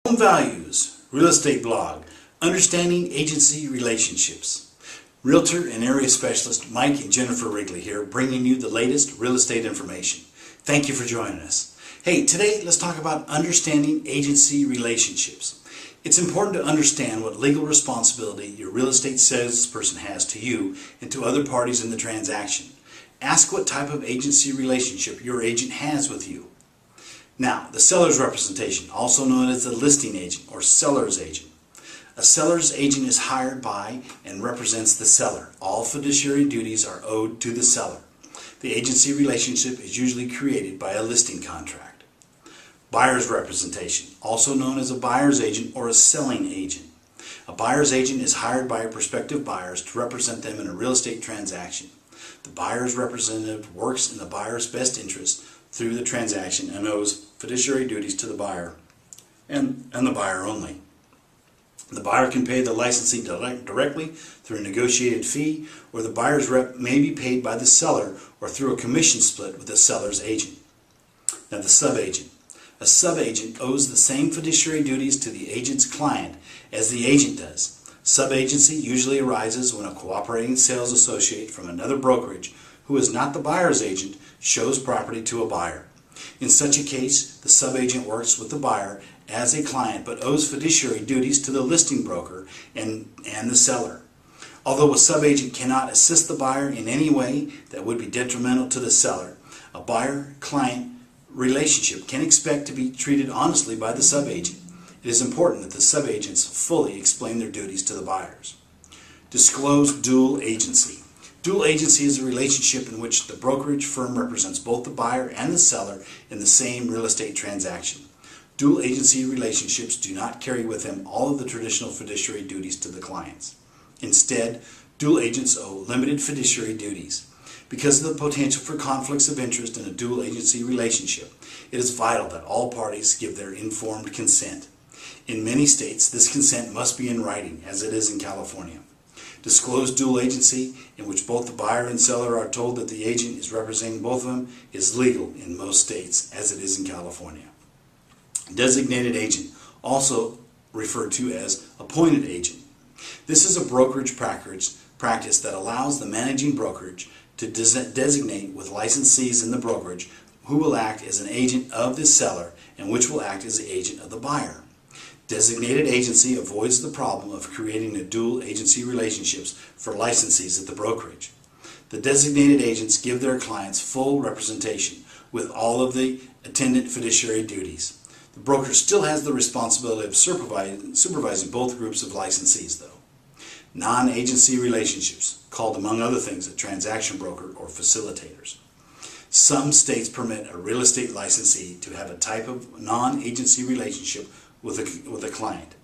Home Values, Real Estate Blog, Understanding Agency Relationships. Realtor and Area Specialist Mike and Jennifer Rigley here, bringing you the latest real estate information. Thank you for joining us. Hey, today let's talk about understanding agency relationships. It's important to understand what legal responsibility your real estate salesperson has to you and to other parties in the transaction. Ask what type of agency relationship your agent has with you. Now, the seller's representation, also known as the listing agent or seller's agent. A seller's agent is hired by and represents the seller. All fiduciary duties are owed to the seller. The agency relationship is usually created by a listing contract. Buyer's representation, also known as a buyer's agent or a selling agent. A buyer's agent is hired by prospective buyers to represent them in a real estate transaction. The buyer's representative works in the buyer's best interest through the transaction and owes fiduciary duties to the buyer and the buyer only. The buyer can pay the licensee directly through a negotiated fee, or the buyer's rep may be paid by the seller or through a commission split with the seller's agent. Now, the subagent. A subagent owes the same fiduciary duties to the agent's client as the agent does. Subagency usually arises when a cooperating sales associate from another brokerage who is not the buyer's agent shows property to a buyer. In such a case, the subagent works with the buyer as a client but owes fiduciary duties to the listing broker and the seller. Although a subagent cannot assist the buyer in any way that would be detrimental to the seller, a buyer-client relationship can expect to be treated honestly by the subagent. It is important that the subagents fully explain their duties to the buyers. Disclose dual agency. Dual agency is a relationship in which the brokerage firm represents both the buyer and the seller in the same real estate transaction. Dual agency relationships do not carry with them all of the traditional fiduciary duties to the clients. Instead, dual agents owe limited fiduciary duties. Because of the potential for conflicts of interest in a dual agency relationship, it is vital that all parties give their informed consent. In many states, this consent must be in writing, as it is in California. Disclosed dual agency, in which both the buyer and seller are told that the agent is representing both of them, is legal in most states, as it is in California. Designated agent, also referred to as appointed agent. This is a brokerage practice that allows the managing brokerage to designate with licensees in the brokerage who will act as an agent of the seller and which will act as the agent of the buyer. Designated agency avoids the problem of creating a dual agency relationships for licensees at the brokerage. The designated agents give their clients full representation with all of the attendant fiduciary duties. The broker still has the responsibility of supervising both groups of licensees, though. Non-agency relationships, called among other things a transaction broker or facilitators. Some states permit a real estate licensee to have a type of non-agency relationship with a client.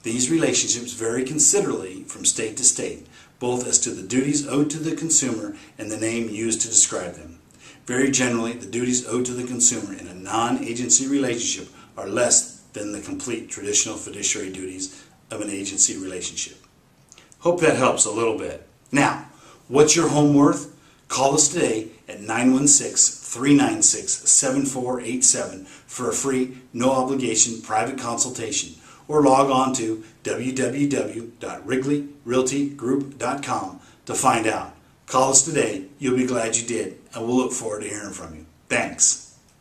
These relationships vary considerably from state to state, both as to the duties owed to the consumer and the name used to describe them. Very generally, the duties owed to the consumer in a non-agency relationship are less than the complete traditional fiduciary duties of an agency relationship. Hope that helps a little bit. Now, what's your home worth? Call us today at 916-396-7487 for a free, no-obligation private consultation, or log on to www.wrigleyrealtygroup.com to find out. Call us today. You'll be glad you did, and we'll look forward to hearing from you. Thanks.